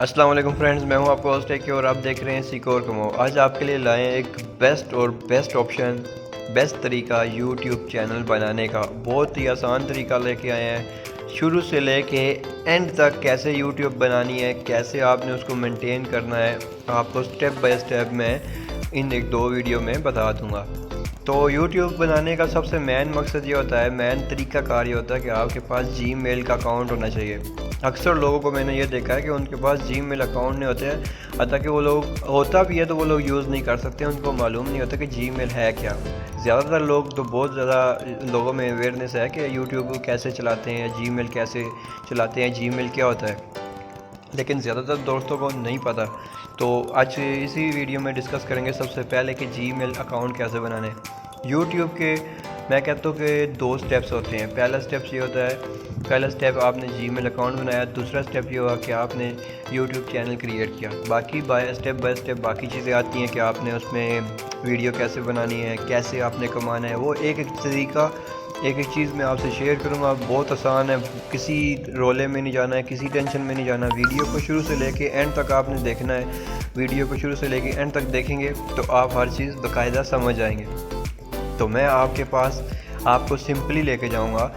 अस्सलाम वालेकुम फ्रेंड्स, मैं हूं आपका होस्ट टेक और आप देख रहे हैं सीखो और कमाओ। आज आपके लिए लाए हैं एक बेस्ट ऑप्शन, बेस्ट तरीका यूट्यूब चैनल बनाने का। बहुत ही आसान तरीका लेके आए हैं। शुरू से लेके एंड तक कैसे यूट्यूब बनानी है, कैसे आपने उसको मेंटेन करना है, आपको स्टेप बाय स्टेप मैं इन एक दो वीडियो में बता दूंगा। तो यूट्यूब बनाने का सबसे मेन मकसद ये होता है, मेन तरीक़ाकार ये होता है कि आपके पास जीमेल का अकाउंट होना चाहिए। अक्सर लोगों को मैंने ये देखा है कि उनके पास जीमेल अकाउंट नहीं होते हैं, अतः कि वो लोग होता भी है तो वो लोग यूज़ नहीं कर सकते, उनको मालूम नहीं होता कि जीमेल है क्या। ज़्यादातर लोग तो बहुत ज़्यादा लोगों में अवेयरनेस है कि यूट्यूब कैसे चलाते हैं, जीमेल कैसे चलाते हैं, जीमेल क्या होता है, लेकिन ज़्यादातर दोस्तों को नहीं पता। तो आज इसी वीडियो में डिस्कस करेंगे सबसे पहले कि जीमेल अकाउंट कैसे बनाने। यूट्यूब के मैं कहता हूँ कि दो स्टेप्स होते हैं। पहला स्टेप ये होता है, पहला स्टेप आपने जीमेल अकाउंट बनाया, दूसरा स्टेप ये हुआ कि आपने यूट्यूब चैनल क्रिएट किया। बाकी बाय स्टेप बाकी चीज़ें आती हैं कि आपने उसमें वीडियो कैसे बनानी है, कैसे आपने कमाना है। वो एक एक तरीका एक एक चीज़ मैं आपसे शेयर करूँगा। बहुत आसान है, किसी रोले में नहीं जाना है, किसी टेंशन में नहीं जाना। वीडियो को शुरू से लेके एंड तक आपने देखना है। वीडियो को शुरू से लेके एंड तक देखेंगे तो आप हर चीज़ बाकायदा समझ आएंगे। तो मैं आपके पास आपको सिंपली लेके जाऊंगा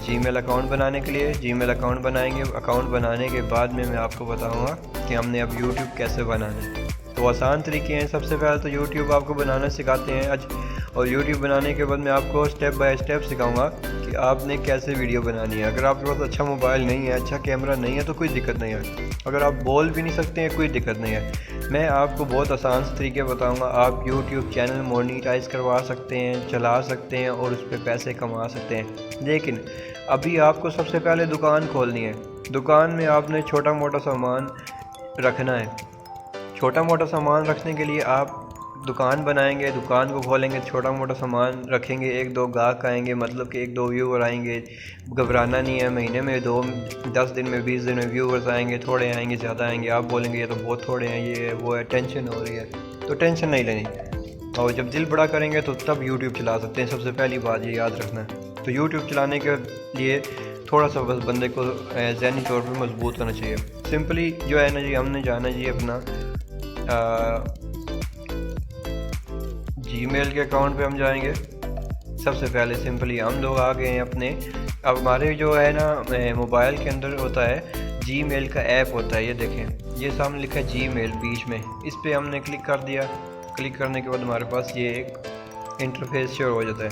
जीमेल अकाउंट बनाने के लिए। जीमेल अकाउंट बनाएंगे, अकाउंट बनाने के बाद में मैं आपको बताऊंगा कि हमने अब यूट्यूब कैसे बनाना है। तो आसान तरीके हैं। सबसे पहले तो यूट्यूब आपको बनाना सिखाते हैं आज, और यूट्यूब बनाने के बाद मैं आपको स्टेप बाय स्टेप सिखाऊंगा कि आपने कैसे वीडियो बनानी है। अगर आपके पास अच्छा मोबाइल नहीं है, अच्छा कैमरा नहीं है तो कोई दिक्कत नहीं है। अगर आप बोल भी नहीं सकते हैं कोई दिक्कत नहीं है, मैं आपको बहुत आसान से तरीके बताऊंगा। आप यूट्यूब चैनल मोनेटाइज करवा सकते हैं, चला सकते हैं और उस पर पैसे कमा सकते हैं। लेकिन अभी आपको सबसे पहले दुकान खोलनी है। दुकान में आपने छोटा मोटा सामान रखना है। छोटा मोटा सामान रखने के लिए आप दुकान बनाएंगे, दुकान को खोलेंगे, छोटा मोटा सामान रखेंगे, एक दो ग्राहक आएंगे, मतलब कि एक दो व्यूवर आएंगे। घबराना नहीं है, महीने में 10 दिन में 20 दिन में व्यूवर्स आएंगे, थोड़े आएंगे ज़्यादा आएंगे। आप बोलेंगे ये तो बहुत थोड़े हैं, ये है वो है, टेंशन हो रही है, तो टेंशन नहीं लेनी। और जब दिल बड़ा करेंगे तो तब यूट्यूब चला सकते हैं। सबसे पहली बात ये याद रखना है। तो यूट्यूब चलाने के लिए थोड़ा सा बस बंदे को ज़हनी तौर पर मजबूत होना चाहिए। सिंपली जो है ना जी, हमने जाना जी अपना जीमेल के अकाउंट पे हम जाएंगे। सबसे पहले सिंपली हम लोग आ गए हैं अपने। अब हमारे जो है ना मोबाइल के अंदर होता है जीमेल का ऐप होता है, ये देखें, ये सामने लिखा है जीमेल बीच में, इस पर हमने क्लिक कर दिया। क्लिक करने के बाद हमारे पास ये एक इंटरफेस शो हो जाता है।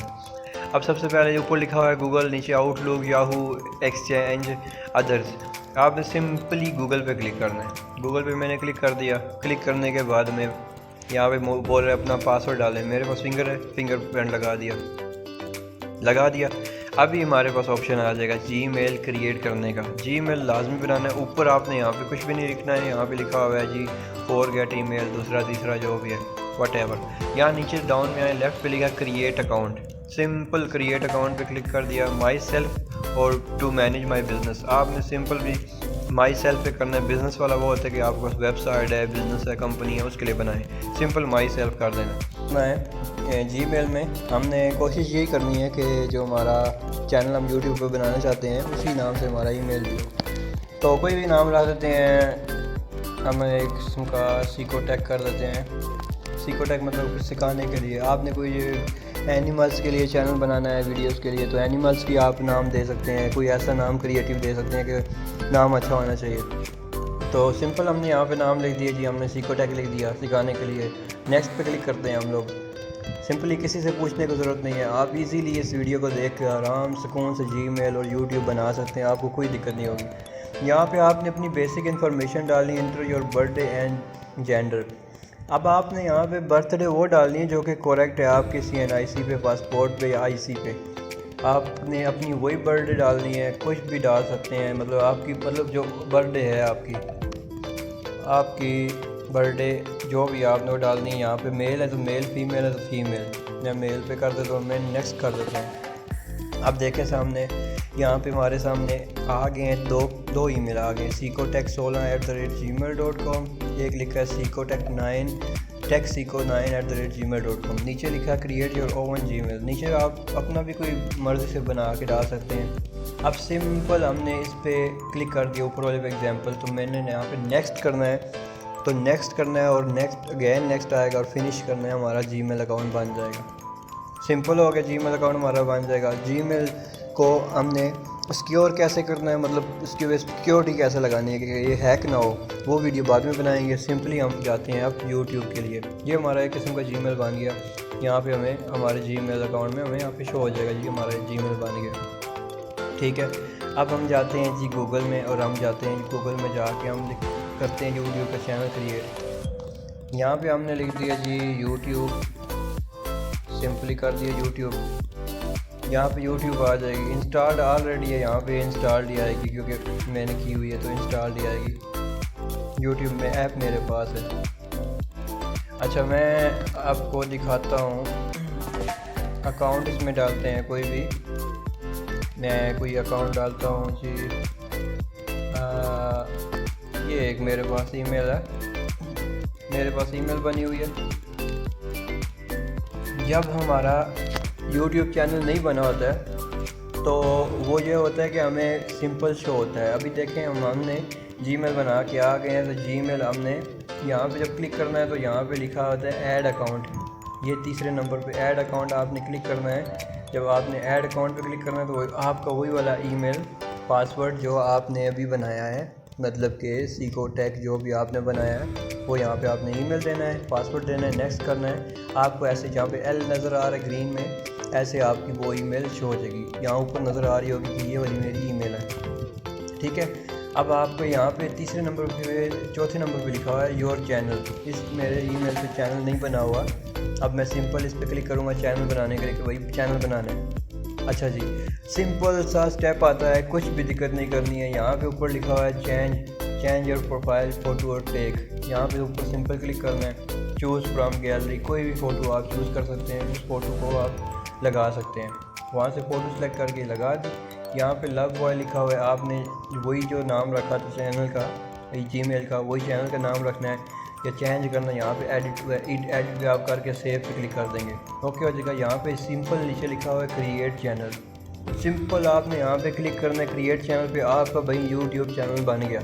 अब सबसे पहले ऊपर लिखा हुआ है गूगल, नीचे आउटलुक, याहू, एक्सचेंज, अदर्स। आपने सिंपली गूगल पे क्लिक करना है। गूगल पे मैंने क्लिक कर दिया। क्लिक करने के बाद में यहाँ पे बोल रहे अपना पासवर्ड डालें। मेरे पास फिंगर है, फिंगरप्रिंट लगा दिया। अभी हमारे पास ऑप्शन आ जाएगा जीमेल क्रिएट करने का। जीमेल लाजमी बनाना है। ऊपर आपने यहाँ पे कुछ भी नहीं लिखना है, यहाँ पे लिखा हुआ है जी फॉरगेट ईमेल, दूसरा तीसरा जो भी है व्हाटएवर। यहाँ नीचे डाउन में आए लेफ्ट पे लिखा create account. Simple create account पे क्लिक कर दिया। माई सेल्फ और टू मैनेज माई बिजनेस, आपने सिंपल भी माई सेल्फ पे करना है। बिज़नेस वाला वो होता है कि आपके पास वेबसाइट है, बिज़नेस है, कंपनी है, उसके लिए बनाएं। सिंपल माई सेल्फ कर देना है। जीमेल में हमने कोशिश यही करनी है कि जो हमारा चैनल हम यूट्यूब पे बनाना चाहते हैं उसी नाम से हमारा ईमेल भी हो। तो कोई भी नाम ला देते हैं, हम एक किस्म का सीकोटेक कर देते हैं। सीकोटेक मतलब कुछ सिखाने के लिए। आपने कोई एनिमल्स के लिए चैनल बनाना है, वीडियोस के लिए, तो एनिमल्स की आप नाम दे सकते हैं। कोई ऐसा नाम क्रिएटिव दे सकते हैं कि नाम अच्छा होना चाहिए। तो सिंपल हमने यहाँ पे नाम लिख दिया जी, हमने सीकोटेक लिख दिया सिखाने के लिए। नेक्स्ट पे क्लिक करते हैं हम लोग। सिंपली किसी से पूछने की ज़रूरत नहीं है, आप इजीली इस वीडियो को देख कर आराम सुकून से जीमेल और यूट्यूब बना सकते हैं। आपको कोई दिक्कत नहीं होगी। यहाँ पे आपने अपनी बेसिक इन्फॉर्मेशन डालनी, enter your birthday and gender. अब आपने यहाँ पे बर्थडे वो डालनी है जो कि करेक्ट है आपके CNIC पे, पासपोर्ट पे या IC पे। आपने अपनी वही बर्थडे डालनी है, कुछ भी डाल सकते हैं, मतलब आपकी जो बर्थडे है आपकी बर्थडे जो भी आपने वो डालनी है। यहाँ पे मेल है तो मेल, फीमेल है तो फीमेल। मैं मेल पे कर देता हूँ, मैं नेक्स्ट कर देता हूँ। अब देखें सामने, यहाँ पे हमारे सामने आ गए हैं दो ईमेल आ गए। सीकोटेक16@gmail.com, एक लिखा है सीकोटेक9 techseco9@gmail.com। नीचे लिखा क्रिएट योर ओवन जीमेल, नीचे आप अपना भी कोई मर्ज़ी से बना के डाल सकते हैं। अब सिंपल हमने इस पर क्लिक कर दिया ऊपर वाले पे एग्जाम्पल, तो मैंने यहाँ पे नेक्स्ट करना है, तो नेक्स्ट करना है और नेक्स्ट अगेन नेक्स्ट आएगा और फिनिश करना है, हमारा जीमेल अकाउंट बन जाएगा। सिंपल हो गया, जीमेल अकाउंट हमारा बन जाएगा। जीमेल को हमने सिक्योर कैसे करना है, मतलब उसकी वजह सिक्योरिटी कैसे लगानी है कि ये हैक ना हो, वो वीडियो बाद में बनाएंगे। सिंपली हम जाते हैं अब यूट्यूब के लिए। ये हमारा एक किस्म का जीमेल बन गया। यहाँ पे हमें हमारे जीमेल अकाउंट में हमें यहाँ पे शो हो जाएगा जी हमारा जीमेल बन गया। ठीक है, अब हम जाते हैं जी गूगल में, और हम जाते हैं गूगल में जाके हम करते हैं यूट्यूब का चैनल क्रिएट। यहाँ पे हमने लिख दिया जी यूट्यूब, सिंपली कर दिया यूट्यूब। यहाँ पे यूट्यूब आ जाएगी, इंस्टॉल्ड ऑलरेडी है, यहाँ पे इंस्टॉल्ड ही आएगी क्योंकि मैंने की हुई है तो इंस्टॉल्ड ही आएगी। यूट्यूब में ऐप मेरे पास है। अच्छा, मैं आपको दिखाता हूँ, अकाउंट इसमें डालते हैं कोई भी, मैं कोई अकाउंट डालता हूँ जी। ये एक मेरे पास ईमेल है, मेरे पास ईमेल बनी हुई है। जब हमारा YouTube चैनल नहीं बना होता है तो वो ये होता है कि हमें सिंपल शो होता है। अभी देखें हमने जीमेल बना के आ गए हैं, तो जीमेल हमने यहाँ पे जब क्लिक करना है तो यहाँ पे लिखा होता है ऐड अकाउंट। ये तीसरे नंबर पे ऐड अकाउंट आपने क्लिक करना है। जब आपने ऐड अकाउंट पे क्लिक करना है तो आपका वही वाला ईमेल पासवर्ड जो आपने अभी बनाया है, मतलब कि सीकोटेक जो भी आपने बनाया है वो यहाँ पे आपने ईमेल देना है, पासवर्ड देना है, नेक्स्ट करना है। आपको ऐसे जहाँ पे एल नज़र आ रहा है ग्रीन में, ऐसे आपकी वो ईमेल शो हो जाएगी। यहाँ ऊपर नज़र आ रही होगी कि ये वाली मेरी ईमेल है। ठीक है, अब आपको यहाँ पे तीसरे नंबर पे, चौथे नंबर पे लिखा हुआ है योर चैनल। इस मेरे ईमेल पे चैनल नहीं बना हुआ। अब मैं सिंपल इस पर क्लिक करूँगा चैनल बनाने के लिए कि भाई चैनल बनाना है। अच्छा जी, सिंपल सा स्टेप आता है, कुछ भी दिक्कत नहीं करनी है। यहाँ पे ऊपर लिखा हुआ है चेंज योर प्रोफाइल फ़ोटो और टेक। यहाँ पे ऊपर सिंपल क्लिक करना है, चूज़ फ्रॉम गैलरी, कोई भी फ़ोटो आप चूज़ कर सकते हैं, उस फ़ोटो को आप लगा सकते हैं। वहाँ से फ़ोटो सेलेक्ट करके लगा दी। यहाँ पे लव बॉय लिखा हुआ है, आपने वही जो नाम रखा था चैनल का, जीमेल का, वही चैनल का नाम रखना है या चेंज करना। यहाँ पे एडिट पे आप करके सेव पे क्लिक कर देंगे, ओके हो जाएगा। यहाँ पे सिंपल नीचे लिखा हुआ है क्रिएट चैनल, सिंपल आपने यहाँ पे क्लिक करना है क्रिएट चैनल पे, आपका भाई यूट्यूब चैनल बन गया।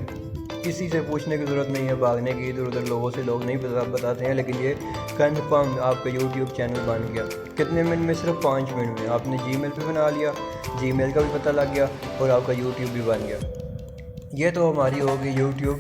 किसी से पूछने की ज़रूरत नहीं है, भागने की इधर उधर लोगों से, लोग नहीं बताते हैं, लेकिन ये कंफर्म आपका यूट्यूब चैनल बन गया। कितने मिनट में? सिर्फ 5 मिनट में आपने जीमेल पे बना लिया, जीमेल का भी पता लग गया और आपका यूट्यूब भी बन गया। ये तो हमारी होगी यूट्यूब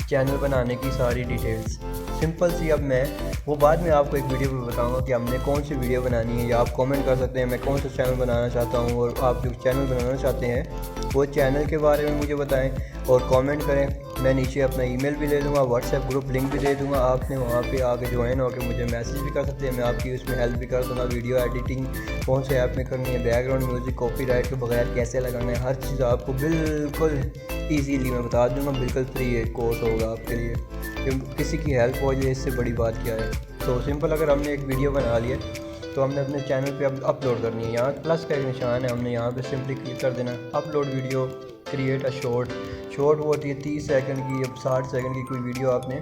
चैनल बनाने की सारी डिटेल्स, सिंपल सी। अब मैं वो बाद में आपको एक वीडियो पे बताऊंगा कि हमने कौन सी वीडियो बनानी है, या आप कमेंट कर सकते हैं मैं कौन सा चैनल बनाना चाहता हूँ, और आप जो चैनल बनाना चाहते हैं वो चैनल के बारे में मुझे बताएं और कमेंट करें। मैं नीचे अपना ईमेल भी दे दूँगा, व्हाट्सएप ग्रुप लिंक भी दे दूँगा, आपने वहाँ पे आके ज्वाइन होकर मुझे मैसेज भी कर सकते हैं, मैं आपकी उसमें हेल्प भी कर दूँगा। वीडियो एडिटिंग कौन से ऐप में करनी है, बैकग्राउंड म्यूज़िक कॉपीराइट के बगैर कैसे लगाना है, हर चीज़ आपको बिल्कुल ईजीली मैं बता दूँगा। बिल्कुल फ्री एक कोर्स होगा आपके लिए, किसी की हेल्प हो जाए, इससे बड़ी बात क्या है। तो सिंपल, अगर हमने एक वीडियो बना लिया तो हमने अपने चैनल पे अब अपलोड करनी है। यहाँ प्लस का एक निशान है, हमने यहाँ पे सिंपली क्लिक कर देना, upload video, create a short. Short वो होती है 30 सेकंड की या 60 सेकंड की कोई वीडियो आपने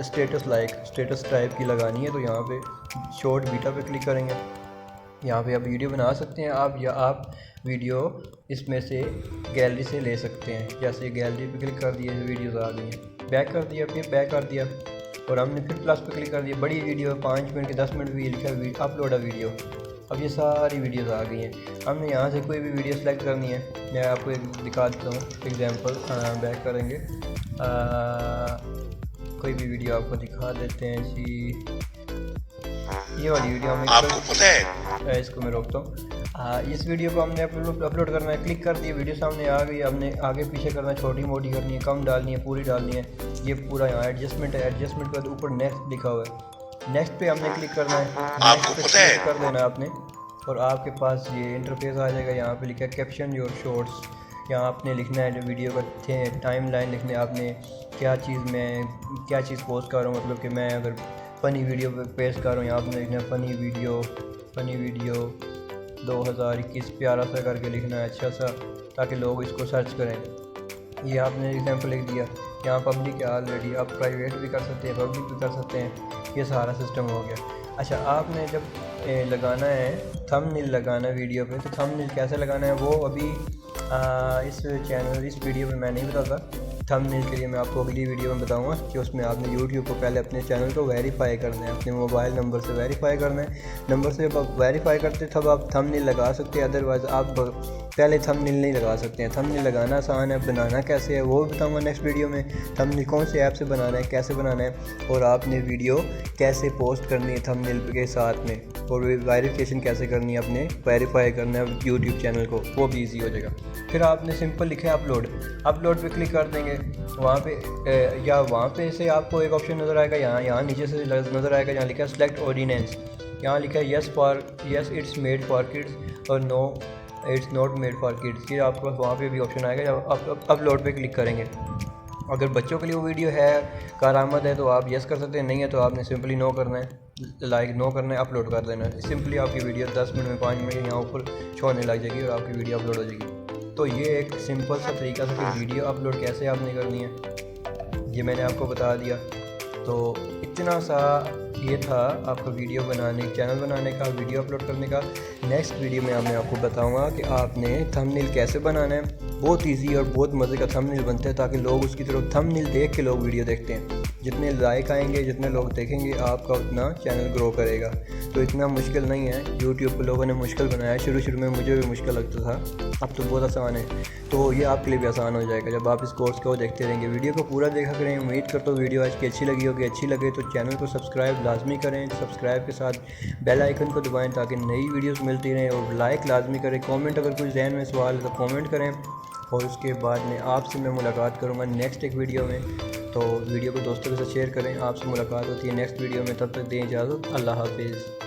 स्टेटस टाइप की लगानी है, तो यहाँ पे शॉर्ट बीटा पे क्लिक करेंगे। यहाँ पे आप वीडियो बना सकते हैं आप, या आप वीडियो इसमें से गैलरी से ले सकते हैं। जैसे गैलरी पे क्लिक कर दिया, वीडियोज़ आ गई हैं, बैक कर दिया, फिर बैक कर दिया और हमने फिर प्लस पे क्लिक कर दिया। बड़ी वीडियो 5 मिनट की 10 मिनट भी लिखा है अपलोड अ वीडियो। अब ये सारी वीडियोज़ आ गई हैं, हमने यहाँ से कोई भी वीडियो सेलेक्ट करनी है। मैं आपको एक दिखा देता हूँ एग्जांपल, बैक करेंगे, कोई भी वीडियो आपको दिखा देते हैं जी। ये वाली वीडियो हमें आपको पता है, इसको मैं रोकता हूँ। इस वीडियो को हमने अपलोड करना है, क्लिक कर दिया, वीडियो सामने आ गई। हमने आगे पीछे करना है, छोटी मोटी करनी है, कम डालनी है, पूरी डालनी है। ये पूरा यहाँ एडजस्टमेंट है, एडजस्टमेंट के बाद ऊपर नेक्स्ट लिखा हुआ है, नेक्स्ट पे हमने क्लिक करना है, नेक्स्ट पे क्लिक कर देना आपने, और आपके पास ये इंटरफेस आ जाएगा। यहाँ पे लिखा है कैप्शन योर शॉर्ट्स, यहाँ आपने लिखना है जो वीडियो का टाइम लाइन लिखना है आपने, क्या चीज़ पोस्ट कर रहा हूँ, मतलब कि मैं अगर फ़नी वीडियो पे पेश कर रहा हूँ, यहाँ आपने लिखना है फ़नी वीडियो 2021 प्यारा सा करके लिखना है, अच्छा सा, ताकि लोग इसको सर्च करें। ये आपने एग्जांपल लिख दिया। यहाँ पब्लिक है ऑलरेडी, आप प्राइवेट भी कर सकते हैं, पब्लिक भी कर सकते हैं, ये सारा सिस्टम हो गया। अच्छा, आपने जब लगाना है थंबनेल लगाना वीडियो पे, तो थंबनेल कैसे लगाना है वो अभी इस वीडियो में मैं नहीं बताता। थंबनेल के लिए मैं आपको अगली वीडियो में बताऊंगा कि उसमें आपने यूट्यूब को पहले अपने चैनल को वेरीफाई करना है, अपने मोबाइल नंबर से वेरीफाई करना है। नंबर से जब आप वेरीफाई करते हैं तब आप थंबनेल लगा सकते हैं, अदरवाइज़ आप पहले थंबनेल नहीं लगा सकते हैं। थंबनेल लगाना आसान है, बनाना कैसे है वो बताऊंगा नेक्स्ट वीडियो में। थंबनेल कौन से ऐप से बनाना है, कैसे बनाना है, और आपने वीडियो कैसे पोस्ट करनी है थंबनेल के साथ में, और वेरिफिकेशन कैसे करनी है, अपने वेरीफाई करना है यूट्यूब चैनल को, वो भी ईजी हो जाएगा। फिर आपने सिंपल लिखा है अपलोड पे क्लिक कर देंगे। वहाँ पे या वहाँ पे से आपको एक ऑप्शन नज़र आएगा, यहाँ नीचे से नज़र आएगा, यहाँ लिखा है सेलेक्ट ऑडियंस। यहाँ लिखा है yes it's made for kids और no it's not made for kids. ये आपको वहाँ पे भी ऑप्शन आएगा जब आप अपलोड पे क्लिक करेंगे। अगर बच्चों के लिए वो वीडियो है, कारआमद है, तो आप यस कर सकते हैं, नहीं है तो आपने सिंपली नो करना है, नो करना है, अपलोड कर देना है। सिंपली आपकी वीडियो 10 मिनट में 5 मिनट में यहाँ ऊपर शो होने लग जाएगी और आपकी वीडियो अपलोड हो जाएगी। तो ये एक सिंपल सा तरीका था कि वीडियो अपलोड कैसे आपने करनी है, ये मैंने आपको बता दिया। तो इतना सा ये था आपका वीडियो बनाने, चैनल बनाने का, वीडियो अपलोड करने का। नेक्स्ट वीडियो में मैं आपको बताऊंगा कि आपने थंबनेल कैसे बनाना है। बहुत इजी और बहुत मज़े का थंबनेल बनता है, ताकि लोग उसकी तरफ थंबनेल देख के लोग वीडियो देखते हैं। जितने लाइक आएंगे, जितने लोग देखेंगे, आपका उतना चैनल ग्रो करेगा। तो इतना मुश्किल नहीं है, यूट्यूब पर लोगों ने मुश्किल बनाया। शुरू में मुझे भी मुश्किल लगता था, अब तो बहुत आसान है। तो ये आपके लिए भी आसान हो जाएगा जब आप इस कोर्स को देखते रहेंगे। वीडियो को पूरा देखा करें। उम्मीद करता हूँ वीडियो आज की अच्छी लगी होगी। अच्छी लगे तो चैनल को सब्सक्राइब लाजमी करें, सब्सक्राइब के साथ बेल आइकन को दबाएं ताकि नई वीडियोस मिलती रहें, और लाइक लाजमी करें। कमेंट, अगर कोई जहन में सवाल है तो कमेंट करें, और उसके बाद में आपसे मैं मुलाकात करूँगा नेक्स्ट एक वीडियो में। तो वीडियो को दोस्तों के साथ शेयर करें। आपसे मुलाकात होती है नेक्स्ट वीडियो में, तब तक दें इजाज़त। अल्लाह हाफिज़।